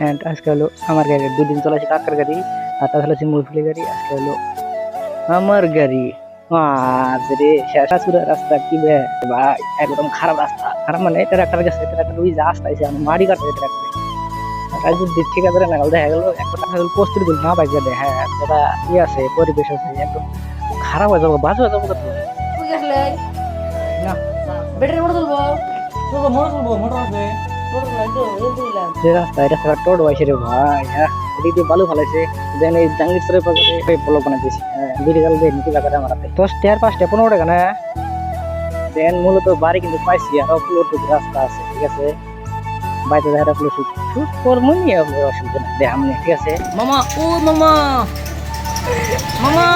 And আজকে হলো আমার গাড়ি, দুদিন চলেছে কাকার গাড়ি আর তাছাড়া হচ্ছে মুরফিলি গাড়ি। আজকে হলো আমার গাড়ি। রে শেষাচুরা রাস্তা কি বে ভাই, একদম খারাপ রাস্তা। খারাপ মানে ট্রাক্টর গেছে, ট্রাক্টর ওই যে আসতেছে আমি মারি কাটছে ট্রাক্টরে। রাজুর দিক ঠিক আছে না, দেখা গেল একটা টাকা প্রস্তুতি দিল না বাইক দে। হ্যাঁ যেটা ই আছে, পরিবেশ আছে, একদম খারাপ হয়ে যাবো, বাজে হয়ে যাবো তো না। ব্যাটারি মোটর তুলবো, মোটর আছে যে রাস্তা, এটা রাস্তা টোট বাইছে রে ভাই। হ্যাঁ এদিক দিয়ে বালু ফালাইছে, দেন এই জাঙ্গির পাশে ব্লক বানাই দিয়েছি। হ্যাঁ বিরিগাল দিয়ে নিচে লাগাতে আমার হাতে 10 টাকা 5 টাকা 15 টাকা না। দেন মূলত বাড়ি কিন্তু পাইছি, আর অপলোড রাস্তা আছে, ঠিক আছে। বাইরে দেখা আপলোড শুট শুট করবো নি, অসুবিধা নাই, দেখাম নি, ঠিক আছে। মামা। ও মামা, মামা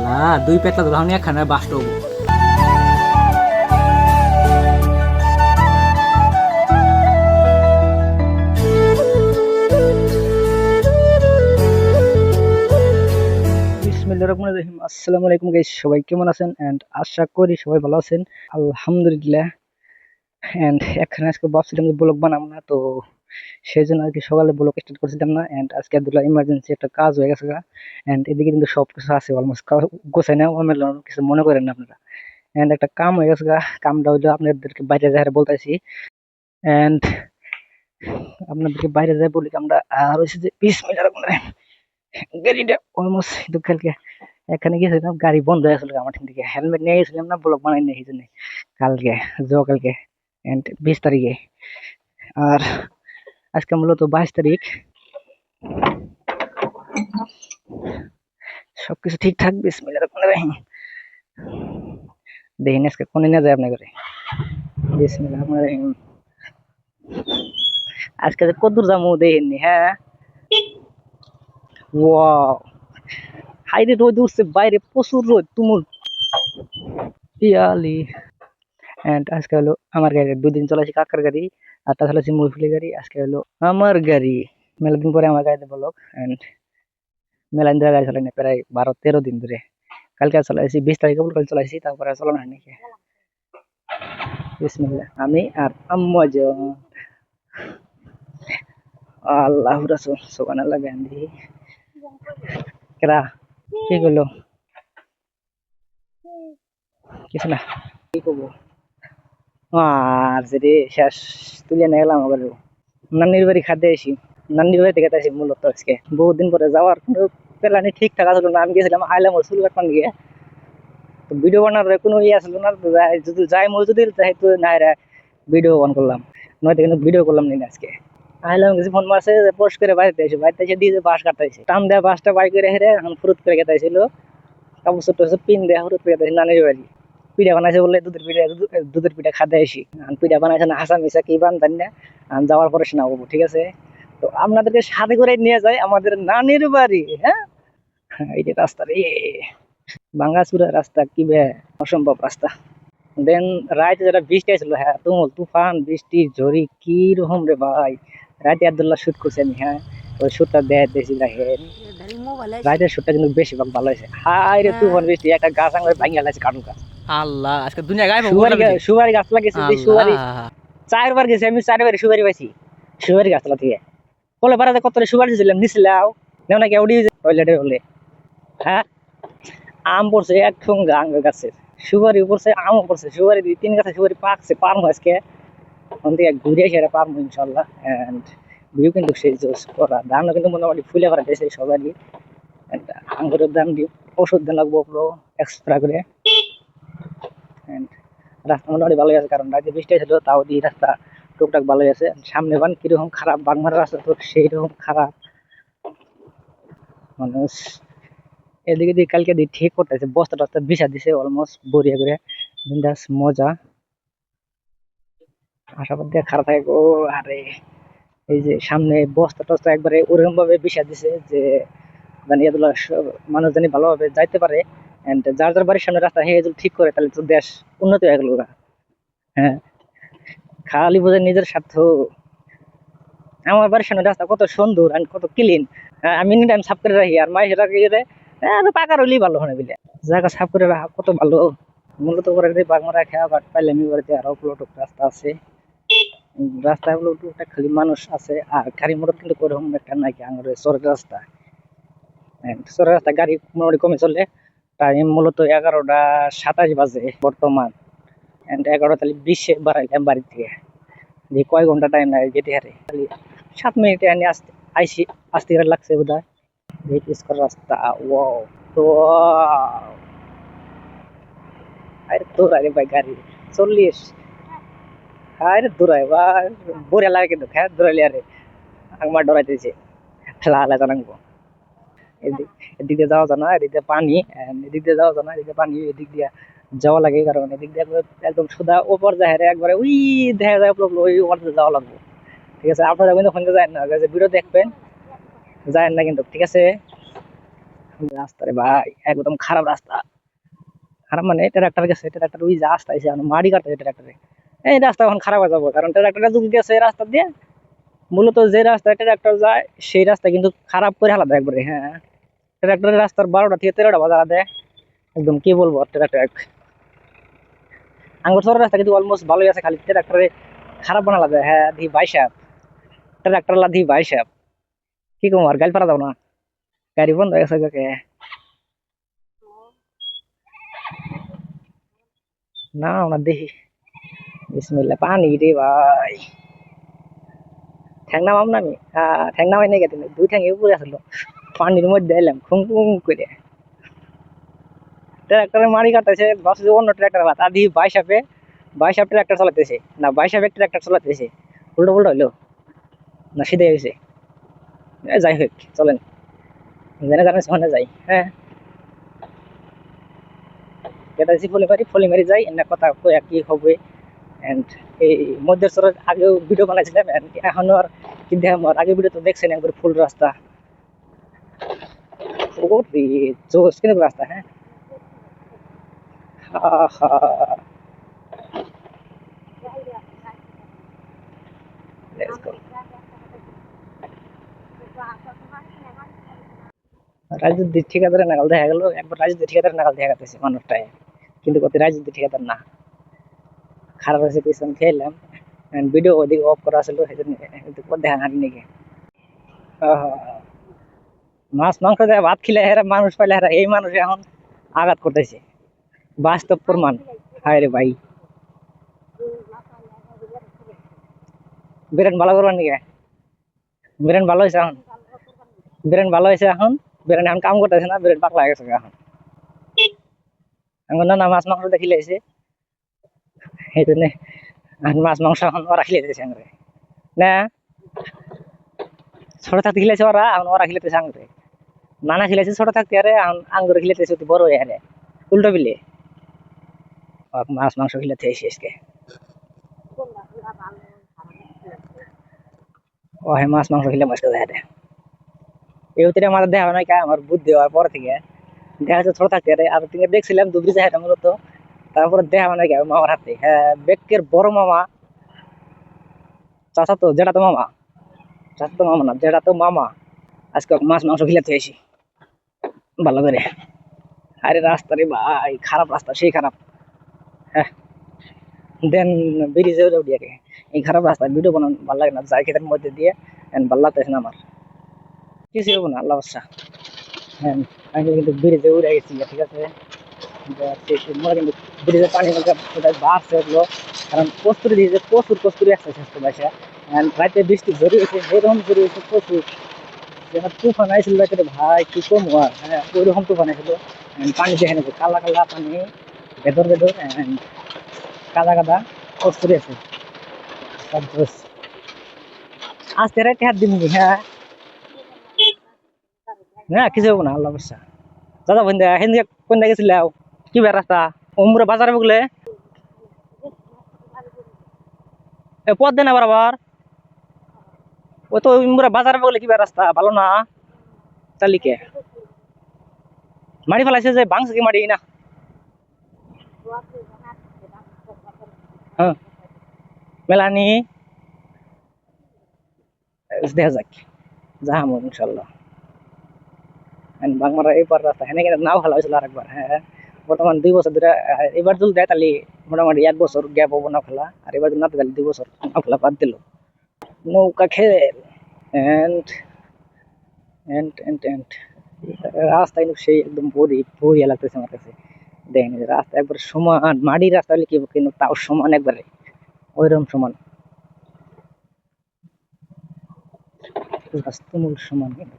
লা দুই পেটলা ধরাও নিয়ে খানা বাস্ট হবো। বিসমিল্লাহির রহমানির রহিম। আসসালামু আলাইকুম গাইস, সবাই কেমন আছেন? এন্ড আশা করি সবাই ভালো আছেন, আলহামদুলিল্লাহ। এন্ড এখানে আজকে ভাবছিলাম যে ব্লগ বানাবো না, তো সেই জন্য আর কি সকালে ব্লগ স্টার্ট করছিলাম না। এন্ড আজকে আব্দুল্লাহ ইমার্জেন্সি একটা কাজ হয়ে গেছে। এন্ড এদিকে কিন্তু সবকিছু আছে অলমোস্ট, গোছাই না অমেলন, কিছু মনে করেন না আপনারা। এন্ড একটা কাম হয়ে গেছে, কামটা হইলো আপনাদেরকে বাইরে যাই বলতেছি। এন্ড আপনাদেরকে বাইরে যাই বলি আমরা, আর হচ্ছে যে বিসমিল্লাহির রহমানির রহিম। গাড়িটা অলমোস্ট কিন্তু কালকে এখানে গিয়েছিলাম, গাড়ি বন্ধ হয়ে আসলো আমার থেকে। হেলমেট নিয়ে গেছিলাম না, ব্লক বানাই নিয়ে এই জন্য কালকে, কালকে এন্ড 20 তারিখে। আর আজকে মূলত 22 তারিখ। সবকিছু ঠিকঠাক, বিসমিল্লাহির রহমানির রহিম। দেখেন আজকে কোনে নিয়ে যায় আপনার করে, বিসমিল্লাহির রহমানির রহিম। আজকে যে কত দূর যাবো দেখেননি। হ্যাঁ ওয়াও, হাইরে রোদ উঠছে বাইরে, প্রচুর রোদ, তুমুল পিয়ালি। এন্ড আজকে হলো আমার গাড়ি, দুদিন চলেছে কাকার গাড়ি আর তাছাড়া হচ্ছে মুরফিলি গাড়ি। আজকে হলো আমার গাড়ি, মেলা দিন পরে আমার গাড়িতে বলক। এন্ড মেলা দিন ধরে গাড়ি চালাই না, প্রায় 12-13 দিন ধরে। কালকে চালাইছি 20 তারিখে, কাল চালাইছি, তারপরে চালানো হয়নি। বিসমিল্লাহ, আমি আর আম্মা যান। আল্লাহ রাসূল সুবহানাল্লাহ। গান্ধী কেরা কি করলো, কিছু না, কি করবো। আর রে শেষ তুলে নিয়ে গেলাম আবার নানির বাড়ি খাদ্যে এসি। নানির বাড়ি থেকে আসি মূলত আজকে বহুত দিন পরে যাওয়ার কোনো প্ল্যানই ঠিকঠাক আসলো না। আমি গেছিলাম আইলাম ওর চুল কাটপান গিয়ে, তো ভিডিও বানানোর কোনো ইয়ে আসলো না। তো যদি যাই মজুদি তাই তো না ভিডিও অন করলাম, নয়তো কিন্তু ভিডিও করলাম না আজকে। আইলাম কিছু ফোন মারছে, পোস্ট করে বাড়িতে এসে দিয়ে যে বাঁশ কাটাইছে, টান দেওয়া বাঁশটা বাড়ি করে হেরে এখন ফুরুত করে কেটাইছিল। কাপড় ছোট পিন দেওয়া ফুরুত করে কেটাইছে নানির বাড়ি। পিঠা বানাইছে বলে দুধের পিঠা খাতে আসি। পিঠা বানাইছে না হাসা মিশা কি বান জানি না, যাওয়ার পরে শোনাবো, ঠিক আছে। তো আপনাদেরকে সাথে করে নিয়ে যায় আমাদের নানির বাড়ি। হ্যাঁ এই যে রাস্তা রে, ভাঙ্গাচুরা রাস্তা, কি বে অসম্ভব রাস্তা। দেন রাইতে যেটা বৃষ্টি আসলো, হ্যাঁ তুমুল তুফান বৃষ্টি ঝড়ি কি রকম রে ভাই। রাইতে আব্দুল্লাহ শুট করছি আমি। হ্যাঁ ওই শুটটা দেখছি দেখেন, রাইতের শুটটা কিন্তু বেশিরভাগ ভালো হয়েছে। হাই রে তুফান বৃষ্টি, একটা গাছ আঙুলে ভাঙিয়ে লাগছে, কাটুন গাছ। আল্লাহ আজকে দুনিয়া গায়ে সুপারি গাছ লাগিয়েছে, সুপারি 4 বার গেছি আমি, 4 বারে সুপারি পাইছি। সুপারি গাছতলা থেকে বলে পাড়াতে কত সুপারি ছিলাম, নিছিলাও নেও নাকি উড়ি টয়লেটে হলে। হ্যাঁ আম পড়ছে একসঙ্গে আঙ্গুর গাছের, সুপারি পড়ছে, আমও পড়ছে, সুপারি 2-3 গাছে সুপারি পাকছে, পারমো আজকে ওখান থেকে ঘুরে এসে পারমো ইনশাল্লাহ। এন্ড ভিউ কিন্তু সেই জোস করা, ধানও কিন্তু মোটামুটি ফুলে ভরা দিয়েছে সবারই। আঙ্গুরের দাম দিয়ে ওষুধ দেন লাগবো এক্সট্রা করে। রাস্তা মোটামুটি ভালোই আছে, কারণ রাতে বৃষ্টি ছিল, তাও দিয়ে রাস্তা টুকটাক ভালোই আছে। সামনে বান কিরকম খারাপ, বাংমার রাস্তা তো সেই রকম খারাপ মানুষ। এদিকে দিয়ে কালকে দিয়ে ঠিক করতেছে, বস্তা টস্তা বিছা দিছে অলমোস্ট বরিয়া করে, বিন্দাস মজা। আশাবাদ দিয়ে খারাপ থাকে ও। আরে এই যে সামনে বস্তা টস্তা একবারে ওরকম ভাবে বিছা দিছে যে মানে এগুলো মানুষ জানি ভালোভাবে যাইতে পারে। এন্ড যার যার বাড়ির সামনে রাস্তা যদি ঠিক করে, তাহলে তো দেশ উন্নতি হয়ে গেল। হ্যাঁ খালি বোঝে নিজের স্বার্থ। আমার বাড়ির সামনে রাস্তা কত সুন্দর আর কত ক্লিন, আমি এনি টাইম সাফ করে রাখি, আর মাই সেটা পাকা রইলেই ভালো হয় বলে জায়গা সাফ করে রাখা কত ভালো। মূলত করে বাগমারা খেয়া বাট পাইলে আমি বাড়িতে আরো প্লট রাস্তা আছে। রাস্তায় হলো টুকটাক খালি মানুষ আছে, আর গাড়ি মোটর কিন্তু ওরকম একটা নাই কি আঙুরের চরের রাস্তা। চরের রাস্তা গাড়ি মোটামুটি কমে চলে। টাইম মূলত 11:27 বাজে বর্তমান। 11:20 বাড়াইলাম বাড়ি থেকে। যে কয় ঘন্টা টাইম লাগে যেতে হারে খালি 7 মিনিটে আনি আসতে আইসি। আসতে করে লাগছে বোধ হয়। এই পিসকর রাস্তা। ও তো আরে তোর আরে ভাই গাড়ি 40। আরে দূরাই বা বড়িয়া লাগে কিন্তু হ্যাঁ দূরাইলে আরে আমার ডরাইতেছে লালা জানাঙ্গো। এদিক এদিক দিয়ে যাওয়া যায় না, এদিক দিয়ে পানি, এদিক দিয়ে যাওয়া যায় না, এদিক দিয়ে পানি, এদিক দিয়ে যাওয়া লাগে কারণ এদিক দিয়ে একদম সোজা ওপর যায় হারে একবারে ওই দেখা যায় ওই ওপর দিয়ে যাওয়া লাগবে। ঠিক আছে, আপনারা কিন্তু ওখানে যায় না, ভিডিও দেখবেন যায় না কিন্তু, ঠিক আছে। রাস্তা রে ভাই একদম খারাপ রাস্তা। খারাপ মানে ট্রাক্টর গেছে, ট্রাক্টর ওই যে রাস্তা এসে মাটি কাটতেছে ট্রাক্টরে। এই রাস্তা এখন খারাপ হয়ে যাবো কারণ ট্রাক্টরটা যদি গেছে এই রাস্তা দিয়ে, মূলত যে রাস্তায় ট্রাক্টর যায় সেই রাস্তা কিন্তু খারাপ করে হালাদা একবারে। হ্যাঁ, ট্রাক্টরের রাস্তার 12টা থেকে 13টা বাজা দেয় একদম, কি বলবো ট্রাক্টর। আঙ্গুর সরের রাস্তা কিন্তু অলমোস্ট ভালোই আছে, খালি ট্রাক্টরে খারাপ বানালা যায়। হ্যাঁ দি ভাই সাহেব, ট্রাক্টর লা দি ভাই সাহেব, কি কম আর গাড়ি পারা দাও না, গাড়ি বন্ধ হয়ে গেছে কাকে। না ওনার দেখি বিসমিল্লাহ পানি রে ভাই। ঠ্যাং নামাম না আমি, ঠ্যাং নামাই নাই গেছে, দুই ঠ্যাং উপরে আসলো পানির মধ্যে এলাম খুম খুম করে। ট্রাক্টরের মারি কাটতেছে, ভাবছে অন্য ট্রাক্টর হাত আদি বাইশ ট্রাক্টর চালাতেছে না, বাইশ ট্রাক্টর চালাতেছে, উল্টো উল্টো হইলো না সিধে হয়েছে। যাই হোক চলেন, জেনে জানেন সামনে যাই। হ্যাঁ কেটাছি ফলি মারি যাই এনে কথা কয়ে কি হবে। এন্ড এই মধ্যের চরের আগেও ভিডিও বানাইছিলাম, এখনো আর কি দেখাম, আগে ভিডিও তো দেখছেন একবার ফুল রাস্তা। ও রে জোস কিন্তু রাস্তা। হ্যাঁ আহা, let's go। রাজুদ্দির ঠিকাদারের নাগাল দেখা গেল, একবার রাজুদ্দির ঠিকাদারের নাগাল দেখা গেছে মানুষটাই, কিন্তু কত রাজুদ্দির ঠিকাদার না। খারাপ হয়েছে পিছন খেলাম, ভিডিও ওদিকে অফ করা ছিল সেই জন্য দেখা হাঁটি নাকি। মাছ মাংস দেয় ভাত খিলে হেরা মানুষ পাইলে হেরা এই মানুষ এখন আঘাত করতেছে, বাস্তব প্রমাণ। হায় রে ভাই বিরাট ভালো করবার নাকি, বিরাট ভালো হয়েছে এখন, বিরাট ভালো হয়েছে এখন, বিরাট এখন কাম করতেছে না, বিরাট পাকলা হয়ে গেছে এখন। এখন না মাছ মাংস দেখিলে এসে এই জন্য মাছ মাংস এখন ওরা খিলেতেছে আঙরে না, ছোট থাকতে খিলেছে ওরা, এখন ওরা খিলেতেছে আঙরে। নানা খিলেছে ছোট থাকতে আরে আঙ্গুরে খিলেতেছে বড় হয়ে আরে উল্টো বিলে মাছ মাংস খিলেতে এসে আজকে। ও হ্যাঁ মাছ মাংস খেলে মুশকিল দেখা দেয় এই অতিরে আমাদের দেখা নয় কা আমার বুদ্ধি হওয়ার পর থেকে দেখা যাচ্ছে ছোট থাকতে আরে আর তুমি দেখছিলাম দুবরি যায় মূলত, তারপরে দেখা মানে কি মামার হাতে। হ্যাঁ বেকের বড় মামা, চাচা তো যেটা তো মামা, চাচা তো মামা না যেটা তো মামা, আজকে মাছ মাংস খিলাতে এসি ভালো করে। আরে রাস্তা রে ভাই খারাপ রাস্তা, সেই খারাপ। হ্যাঁ দেন ব্রিজে উঠি আগে, এই খারাপ রাস্তায় ভিডিও বানানো ভালো লাগে না, যাই খেতের মধ্যে দিয়ে ভালো লাগতেছে না আমার, কিছু হবো না আল্লাহ বাদশা। হ্যাঁ আমি কিন্তু ব্রিজে উড়ে গেছি, ঠিক আছে। কিন্তু ব্রিজের পানি বাড়ছে ওগুলো, কারণ কস্তুরি দিয়েছে, প্রচুর কস্তুরি আসছে স্বাস্থ্য বাসা। রাতে বৃষ্টি ঝরি হয়েছে, যেরকম ঝরি হয়েছে প্রচুর, যেটা তুফান আইছিল রাতে ভাই কি কম আর। হ্যাঁ ওইরকম তুফান আইছিল, পানি দেখে নেছে কালা কালা পানি, ভেতর ভেতর কাদা কাদা কস্তুরি আছে সব দোষ। আজকে রাতে হাত দিন। হ্যাঁ না কিছু হবো না আল্লাহ বর্ষা। দাদা বন্ধু হেন কোন দিকে গেছিল কি বের রাস্তা ওমরা বাজারে বগলে পথ দেন বরাবর, ওই তো ওমরা বাজারে বগলে কি বের রাস্তা ভালো না চালিকে মারি ফেলাইছে যে বাংস কি মারি না। হ্যাঁ মেলানি দেখা যাক যাহাম ইনশাল্লাহ। বাংমারা এবার রাস্তা হেনে নাও খেলা হয়েছিল আরেকবার। হ্যাঁ বর্তমান 2 বছর ধরে এবার যদি দেয় তাহলে মোটামুটি 1 বছর গ্যাপ হবো না খেলা, আর এবার নাতে গেলে 2 বছর না খেলা বাদ দিল। নৌকা খেল এন্ড এন্ড রাস্তা কিন্তু সেই একদম বড়িয়া লাগতেছে আমার কাছে। দেখেন এই যে রাস্তা একবার সমান, মাটির রাস্তা হলে কি হবে, কিন্তু তাও সমান একবারে, ওইরকম সমান, রাস্তামূল সমান। কিন্তু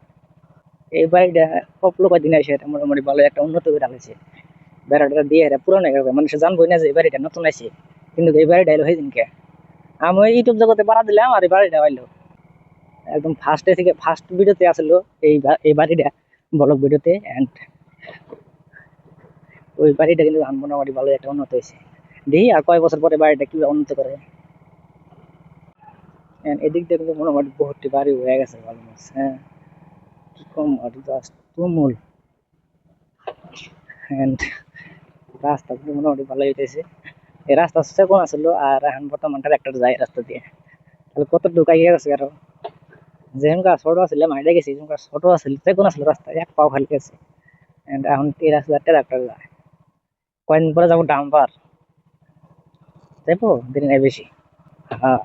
এই বাড়িটা কপলো কদিন আসে, এটা মোটামুটি ভালো একটা উন্নত করে আনেছে। বেড়াটা দিয়ে এটা পুরনো হয়ে গেছে, মানুষ জানবোই না যে এই বাড়িটা নতুন আছে। কিন্তু এই বাড়িটা এলো হয়েছে, আমি ওই ইউটিউব জগতে বাড়া দিলাম আর এই বাড়িটা হইলো একদম ফার্স্টে থেকে ফার্স্ট ভিডিওতে আসলো এই বাড়িটা, ব্লগ ভিডিওতে। এন্ড ওই বাড়িটা কিন্তু মোটামুটি ভালো একটা উন্নত হয়েছে। দেখি আর কয় বছর পরে বাড়িটা কি উন্নত করে। And এদিক দিয়ে কিন্তু মোটামুটি বহুতটি বাড়ি হয়ে গেছে অলমোস্ট। হ্যাঁ, কি কম জাস্ট তুমুল। এন্ড রাস্তা কিন্তু মোটামুটি ভালো হইতেছে। এই রাস্তা কোন আসলো, আর এখন বর্তমান ট্রাক্টর যায় রাস্তা দিয়ে, তাহলে কত ঢুকাই গেছে আরো। যেমনকার ছোট আসলে মাইডে গেছি, যেমনকার ছোট আসলে কোন আসলে রাস্তা এক পাও খালি গেছে। এন্ড এখন এই রাস্তা ট্রাক্টর যায়, কয়েকদিন পরে যাবো ডাম্পার, যাইবো দেরি নাই বেশি। হ্যাঁ,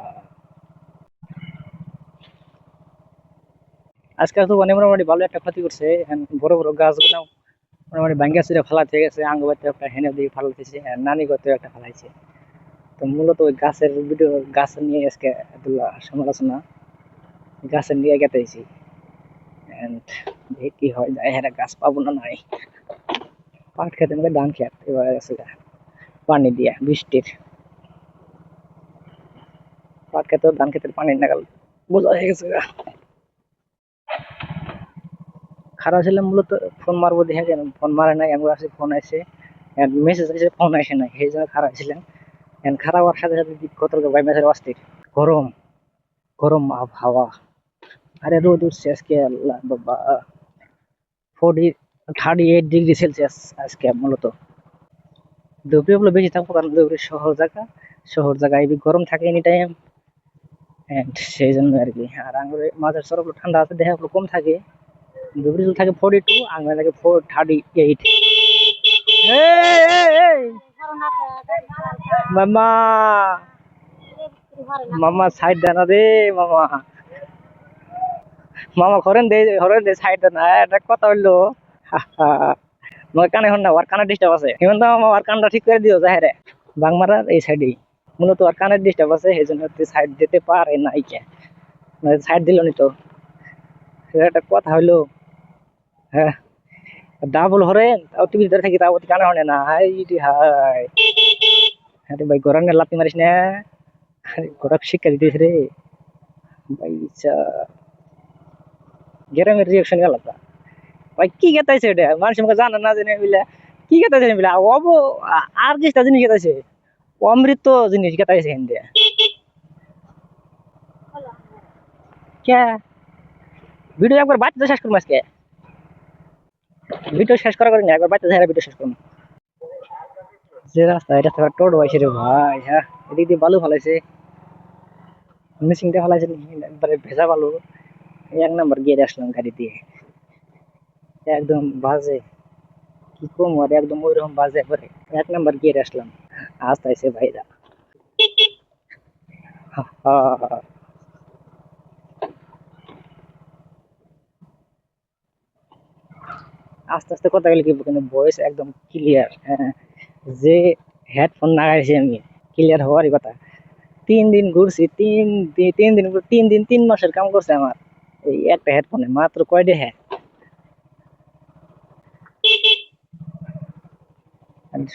আজকাল তো মানে মোটামুটি ভালো একটা ক্ষতি করছে। এখন বড় বড় গাছগুলো মোটামুটি ভাঙ্গা চুরে ফালাতে গেছে, আঙ্গবাড়িতে একটা হেনে দিয়ে ফালাইতেছে, আর নানি গর্তে একটা ফালাইছে। তো মূলত ওই গাছের ভিডিও, গাছ নিয়ে আজকে এতগুলা সমালোচনা, গাছের নিয়ে গেতেছি। এন্ড দেখি কি হয়, যায় হ্যাঁ গাছ পাবো না নাই। পাট খেতে আমাকে ধান খেত এবার আছে পানি দিয়া বৃষ্টির, পাট খেতে ধান খেতে পানি নাগাল বোঝা হয়ে গেছে গা। খারাপ ছিলাম মূলত, ফোন মারবো দেখে কেন ফোন মারে নাই, আমি আসে ফোন আসে, মেসেজ আসে ফোন আসে নাই, সেই জন্য খারাপ ছিলাম। খারাপ হওয়ার সাথে সাথে কত ভাই মেসেজ অস্থির, গরম গরম আবহাওয়া। আরে রোদ উঠছে আজকে, আল্লাহ বাবা, 38 ডিগ্রি সেলসিয়াস আজকে মূলত। ধুবড়ি গুলো বেশি থাকবো, কারণ ধুবড়ি শহর জায়গা এই গরম থাকে এনি টাইম। সেই জন্য আর কি। আর আঙ্গুরে মাঝের সরগুলো ঠান্ডা আছে, দেখা কম থাকে। ধুবড়ি থাকে 42, আঙ্গুরে থাকে 38। মামা, মামা সাইড দেনা রে মামা, মামা হরেন দে সাইড দেনা, এটা কথা হইলো। কানে হন না, ওর কানে ডিস্টার্ব আছে, এখন তো মামা ওর কানটা ঠিক করে দিও যাহে রে। বাংমারার এই সাইডেই মূলত ওর কানের ডিস্টার্ব আছে, সেই জন্য সাইড দিতে পারে নাই কে, সাইড দিল নি তো, সেটা একটা কথা হইলো। হ্যাঁ, ডাবল হরেন তাও টিভি ধরে থাকি, তাও কানে হনে না। হাই রে হাই, আরে ভাই গরান লাতি মারিস না, গরক শিক্ষা দিতেছ রে ভাই। গ্রামের রিয়াকশন গেল ভাই, কি গেতাইছে এটা মানুষ আমাকে জানা না জেনে মিলে, কি গেতাইছে মিলে আর কিছুটা জিনিস গেতাইছে, অমৃত জিনিস গেতাইছে হিন্দে কে। ভিডিও একবার বাচ্চা শেষ করবো আজকে, ভিডিও শেষ করা করি না, একবার বাচ্চা ছেড়ে ভিডিও শেষ করবো। যে রাস্তা, এটা টোটো হয়েছে রে ভাই। হ্যাঁ, এদিক দিয়ে বালু ফেলাইছে, মিশিংটা ফেলাইছে, একবারে ভেজা বালু। 1 নাম্বার গিয়ে আসলাম গাড়ি দিয়ে, একদম বাজে, কি কম আর একদম ওইরকম বাজে একবারে। 1 নাম্বার গিয়ে আসলাম, আস্তে আইসে ভাইরা। আস্তে আস্তে কথা বলে কি, কিন্তু ভয়েস একদম ক্লিয়ার। হ্যাঁ, যে হেডফোন লাগাইছি আমি, ক্লিয়ার হওয়ারই কথা। 3 দিন ঘুরছি, 3 মাসের কাম করছে আমার এই একটা হেডফোনে, মাত্র কয়টা। হ্যাঁ,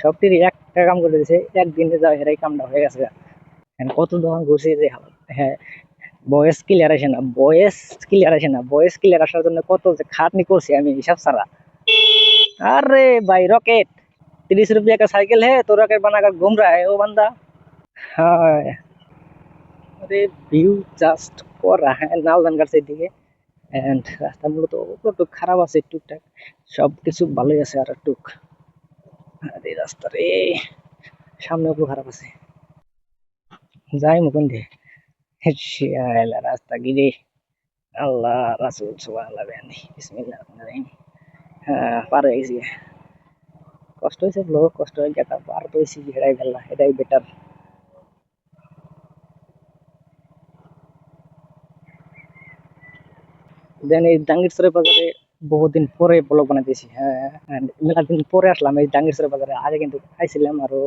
সবটির একটা কাম করে দিয়েছে, একদিনে যাও এই কামটা হয়ে গেছে। কত দোকান ঘুরছি যে, হ্যাঁ, ভয়েস ক্লিয়ার আসার জন্য কত যে খাটনি করছি আমি হিসাব ছাড়া। अरे भाई रॉकेट, 30 रुपया का साइकिल है तो रॉकेट बनाकर घूम रहा है वो बंदा। हाँ, अरे ভিউ জাস্ট করা। হ্যাঁ, নালদানগার দিকে। এন্ড রাস্তাগুলো তো একটু খারাপ আছে, টুকটাক সব কিছু ভালোই আছে, আর টুক আরে রাস্তা রে, সামনে একটু খারাপ আছে, যাই মুকুন দিয়ে রাস্তা গিরে। আল্লাহ রাসূল সুবহানাল্লাহ বিসমিল্লাহ। হ্যাঁ, পার হয়ে গেছি। কষ্ট হয়েছে ব্লগ, কষ্ট হয়ে গেটা আর তো হয়েছি এটাই ভালো, এটাই বেটার। দেন এই জাঙ্গিরচরের বাজারে বহুদিন পরে ব্লগ বানাইতেছি। হ্যাঁ, and মেলা দিন পরে আসলাম এই জাঙ্গিরচরের বাজারে। আগে কিন্তু আইছিলাম আরো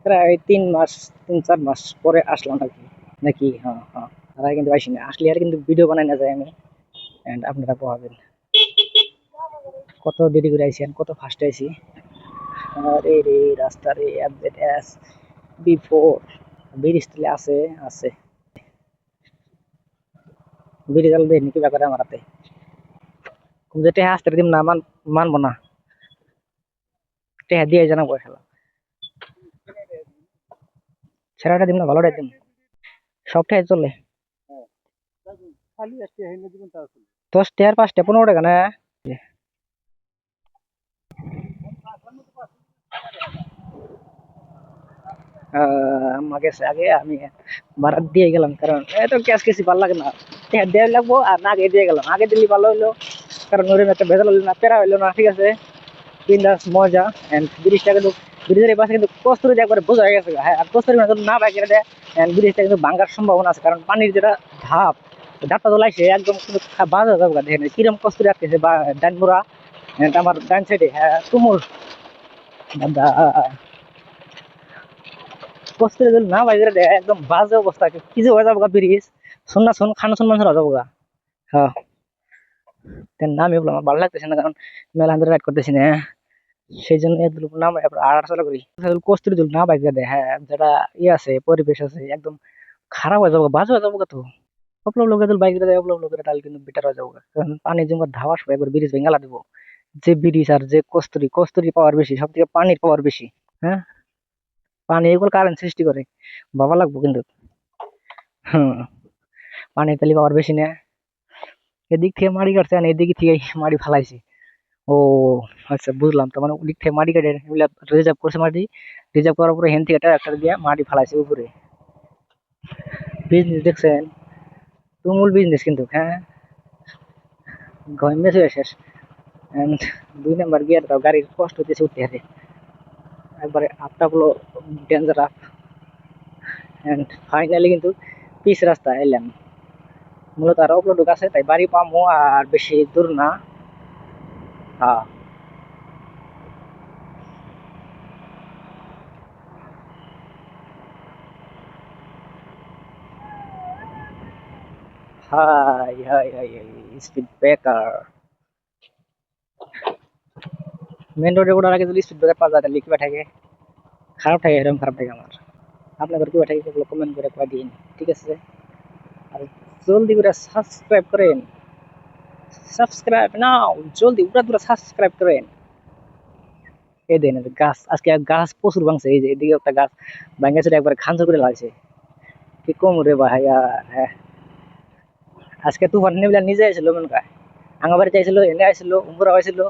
প্রায় 3 মাস, 3-4 মাস পরে আসলাম আর কি, নাকি? হ্যাঁ হ্যাঁ, আর আগে কিন্তু আইসি না, আসলে আর কিন্তু ভিডিও বানাই না যায় আমি, and আপনারা পাবেন কত দেরি করে আইছি and কত ফার্স্ট আইছি। আরে রে রাস্তা রে, আপডেট এস বিফোর ব্রিজ তলে আছে আছে, ব্রিজ আলো দেয় নাকি ব্যাপারে আমার হাতে, যেটা আসতে দিম না মানবো না, টেহা দিয়ে জানা পয়সা ছেড়াটা দিম না, ভালোটা দিম, সবটাই চলে। 10 টাকা 5 টাকা 15 টাকা না। আমাকে আগে আমি ভাড়া দিয়ে গেলাম, কারণ এত ক্যাশ কেসি ভালো লাগে না, টেহা দেওয়া লাগবো আর না আগে দিয়ে গেলাম, আগে দিলে ভালো হইলো, কারণ ওর একটা ভেজাল হইলো না, প্যারা হইলো না, ঠিক আছে। বিন্দাস মজা। এন্ড ব্রিজটা কিন্তু, ব্রিজের এই পাশে কিন্তু কস্তুরি একবারে বোঝা হয়ে গেছে। হ্যাঁ, আর কস্তুরি যদি না বাইকে দেয় এন্ড ব্রিজটা কিন্তু ভাঙার সম্ভাবনা আছে, কারণ পানির যেটা ধাপ, ধাপটা তোলাইছে একদম কিন্তু বাজ হয়ে যাবে। দেখেন কিরম কস্তুরি আটকেছে বা ডান মুড়া, আমার ডান সাইডে। হ্যাঁ তুমুল দাদা, কস্তুরি যদি না বাইকে দেয় একদম বাজে অবস্থা, কি যে হয়ে যাবো গা ব্রিজ, শুন না শুন খানো শুন মানুষের হয়ে যাবো গা। হ্যাঁ, নামই বললাম আমার ভালো লাগতেছে না, কারণ মেলা রাইড করতেছি না, সেই জন্য এগুলো নাম আড়াচলা করি। কস্তুরি দুল না বাইকে দেয়, হ্যাঁ যেটা আছে পরিবেশ আছে একদম খারাপ হয়ে যাবো, বাজে হয়ে যাবো তো। অপলব লোকে বাইক দেয়, অপলব লোকের তাহলে কিন্তু বেটার হয়ে যাবো, কারণ পানি জমা ধাওয়া সবাই একবার ব্রিজ ভেঙে দিব। যে ব্রিজ আর যে কস্তুরি, কস্তুরি পাওয়ার বেশি, সব থেকে পানির পাওয়ার বেশি। হ্যাঁ, পানি এগুলো কারেন্ট সৃষ্টি করে, বাবা লাগবো কিন্তু। হম, পানি তাহলে পাওয়ার বেশি না, এদিক থেকে মাড়ি কাটছে আর এদিক থেকে মাড়ি ফালাইছে। ও আচ্ছা, বুঝলাম, তো মানে ওদিক থেকে মাটি কেটে রিজার্ভ করছে মাটি, রিজার্ভ করার পরে হেন থেকে ট্রাক্টর দিয়ে মাটি ফালাইছে উপরে। বিজনেস দেখছেন, তুমুল বিজনেস কিন্তু। হ্যাঁ, গমেছে শেষ। And 2 নাম্বার গিয়ার দাও, গাড়ির কষ্ট হতেছে উঠতে হাতে, একবারে আপটা গুলো ডেঞ্জার আপ। এন্ড ফাইনালি কিন্তু পিচ রাস্তা এলাম, মূলত আরো অপলোড আছে, তাই বাড়ি পামো আর বেশি দূর না। হ্যাঁ, হাই হাই হাই, স্পিড ব্রেকার, মেন রোডে ওঠার আগে যদি স্পিড ব্রেকার পাওয়া যায় তাহলে কি থাকে, খারাপ থাকে, এরকম খারাপ থাকে আমার। আপনাদের কি থাকে সেগুলো কমেন্ট করে কয়ে দিন, ঠিক আছে। আর জলদি করে সাবস্ক্রাইব করেন, সাবস্ক্রাইব নাও, জলদি উড়া দুরা সাবস্ক্রাইব করেন। এই দেন গাছ, আজকে গাছ প্রচুর ভাঙছে, এই যে এদিকে একটা গাছ ভাঙা ছিল একবার খাঞ্চর করে লাগছে, কি কম রে ভাই। হ্যাঁ, আজকে তুফান নেবিলা নিজে আসছিল মনে হয়, আঙ্গা বাড়ি চাইছিল, এনে আসছিল, উমরা হয়েছিল,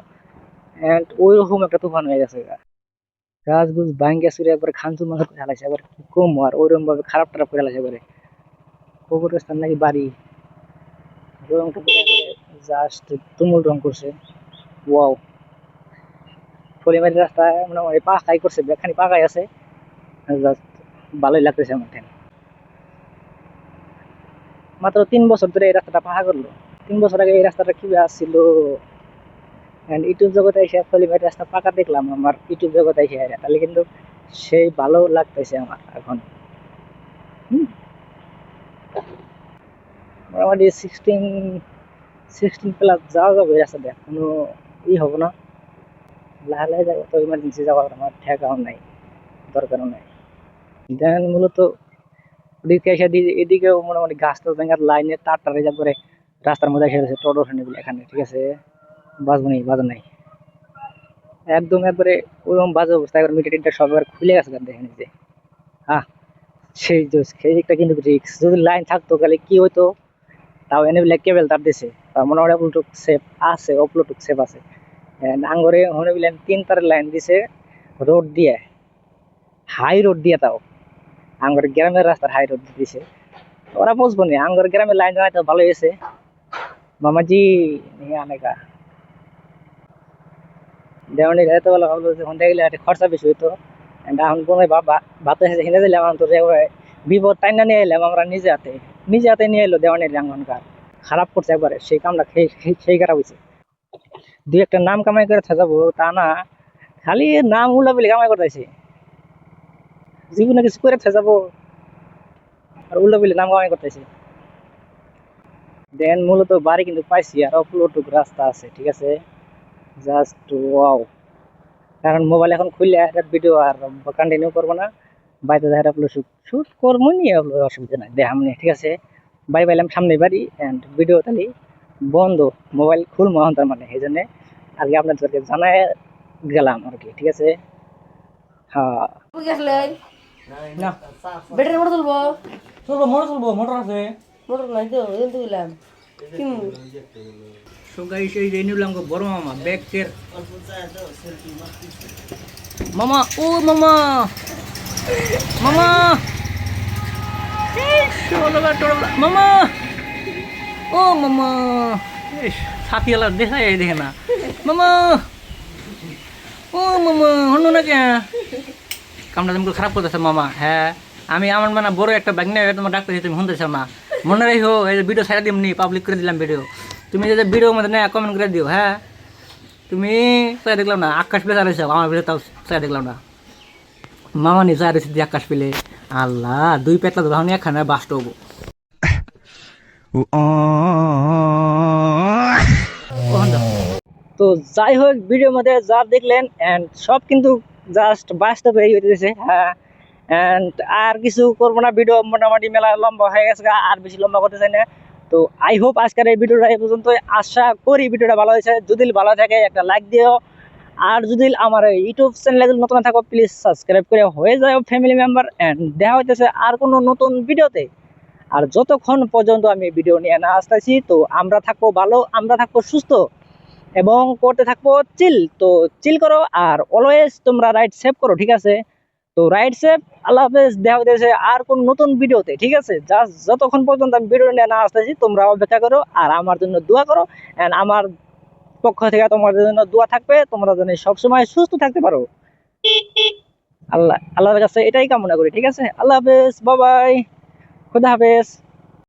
এন্ড ওই রকম একটা তুফান হয়ে গেছে। গাছ গুছ ভাঙ্গা চুরে একবার খাঞ্চুর মাঞ্চুর করে ফেলাইছে, একবার কি কম আর ওইরকম ভাবে খারাপ টারাপ করে ফেলাইছে একবারে। কবরস্থান নাকি বাড়ি, রংটা করে একবারে জাস্ট তুমুল রং করছে। ওয়াও, ফলিমারি রাস্তায় মোটামুটি পাকাই করছে, বেখানি পাকাই আছে, জাস্ট ভালোই লাগতেছে আমার ঠেন। মাত্র 3 বছর ধরে এই রাস্তাটা পাকা করলো, 3 বছর আগে এই রাস্তাটা কি আসছিল। ইউটিউব জগতে এসে ফলিমারি রাস্তা পাকা দেখলাম, আমার ইউটিউব জগতে এসে তাহলে কিন্তু সেই ভালো লাগতেছে আমার এখন। হুম, মোটামুটি 16 প্লাস যাওয়া যাবে রাস্তা দেখ, কোনো ই হবো না, লাহে লাহে যাবো, তো ইমার্জেন্সি যাওয়ার আমার ঠেকাও নাই, দরকারও নাই। দেন মূলত ওদিকে এসে এদিকেও মোটামুটি গাছ টাছ ভাঙার লাইনের তার টার রিজার্ভ করে রাস্তার মধ্যে এসে গেছে টোটো ফ্যানিগুলো এখানে, ঠিক আছে। বাজবো নেই, বাজা নাই, একদম একবারে ওরকম বাজে অবস্থা, একবার মিটার টিটার সব একবার খুলে গেছে দেখেন যে। হ্যাঁ, সেই জোস, সেই দিকটা কিন্তু রিক্স, যদি লাইন থাকতো তাহলে কি হইতো, তাও এনে বলে কেবল তার দিছে, মোটামুটি আপলোড সেফ আছে, আপলোড সেফ আছে। আঙ্গরে হনে বিলেন 3 তারের লাইন দিছে, রোড দিয়ে, হাই রোড দিয়ে, তাও আঙ্গর গ্রামের রাস্তার হাই রোড দিছে। ওরা বুঝবো না, আঙ্গর গ্রামের লাইন জানাই তো ভালো হয়েছে। মামাজি নিয়ে আনেগা, দেওয়ানি এত ভালো ভাবলো যখন দেখলে একটা খরচা বেশি হইতো এখন কোনো ভাবতে হিনে দিলাম এখন তো বিপদ টাইনা নিয়ে এলাম আমরা নিজে হাতে নিয়ে এলো দেওয়ানির এখনকার খারাপ করছে একবারে সেই কামটা সেই খারাপ হয়েছে দুই একটা নাম কামাই করে যাবো তা না খালি নাম উল্লা বলে কামাই করতেছে জীবনে কিছু করে যাবো আর উল্লা বলে নাম কামাই করতেছে দেন মূলত বাড়ি কিন্তু পাইছি আর অপলোটুক রাস্তা আছে ঠিক আছে জাস্ট ওয়াও কারণ মোবাইল এখন খুললে একটা ভিডিও আর কন্টিনিউ করবো না বাড়িতে দেখা আপলোড শুট করবো নি অসুবিধা নাই দেখাম নি ঠিক আছে বাই পাইলাম সামনে বাড়ি অ্যান্ড ভিডিও তাহলে বন্ধ মোবাইল খুলবো এখন তার মানে এই জন্যে আর কি আপনাদেরকে জানাই গেলাম আর কি ঠিক আছে হ্যাঁ না ব্যাটারি মোটর চলবো মোটর আছে মোটর নাই তো এনতে দিলাম কি সো গাইস এই যে নিলাম গো বড় মামা ব্যাকের মামা ও মামা মামা মামা ও মামা সাথী আলা দেখাই দেখে না মামা ও মামা হলো না কে কামটা তুমি খারাপ করতেছে মামা হ্যাঁ আমি আমার মানে বড় একটা ব্যাগ নিয়ে তোমার ডাক্তার তুমি শুনতেছো না মনে রাখো এই যে ভিডিও ছাড়া দিমনি পাবলিক করে দিলাম ভিডিও তুমি যে ভিডিওর মধ্যে না কমেন্ট করে দিও হ্যাঁ তুমি চাই দেখলাম না আকাশ পেলে চাইছো আমার ভিডিও তাও চাই দেখলাম না মামা নি চাই রয়েছে আকাশ পেলে আল্লাহ দুই পেটলা ধরুন একখানে বাস্ট হবো তো যাই হোক ভিডিওর মধ্যে যা দেখলেন অ্যান্ড সব কিন্তু জাস্ট বাস্তবে হইতেছে হ্যাঁ অ্যান্ড আর কিছু করবো না ভিডিও মোটামুটি মেলা লম্বা হয়ে গেছে আর বেশি লম্বা করতে চাই না তো আই হোপ আজকের এই ভিডিওটা এই পর্যন্ত আশা করি ভিডিওটা ভালো হয়েছে যদি ভালো থাকে একটা লাইক দিও আর যদি আমার ইউটিউব চ্যানেলে যদি নতুন থাকো প্লিজ সাবস্ক্রাইব করে হয়ে যাও ফ্যামিলি মেম্বার অ্যান্ড দেখা হইতেছে আর কোনো নতুন ভিডিওতে আর যতক্ষণ পর্যন্ত আমি ভিডিও নিয়ে না আসতেছি তো আমরা থাকবো ভালো আমরা থাকবো সুস্থ এবং করতে থাকবো চিল তো চিল করো আর অলওয়েজ তোমরা রাইট সেভ করো ঠিক আছে তো রাইট সেভ আল্লাহ হাফেজ দেখা হইতেছে আর কোন নতুন ভিডিওতে ঠিক আছে জাস্ট যতক্ষণ পর্যন্ত আমি ভিডিও নিয়ে না আসতেছি তোমরা অপেক্ষা করো আর আমার জন্য দোয়া করো এন্ড আমার পক্ষ থেকে তোমাদের জন্য দোয়া থাকবে তোমরা যেন সবসময় সুস্থ থাকতে পারো আল্লাহর কাছে এটাই কামনা করি ঠিক আছে আল্লাহ হাফেজ বাই বাই খুদা হাফেজ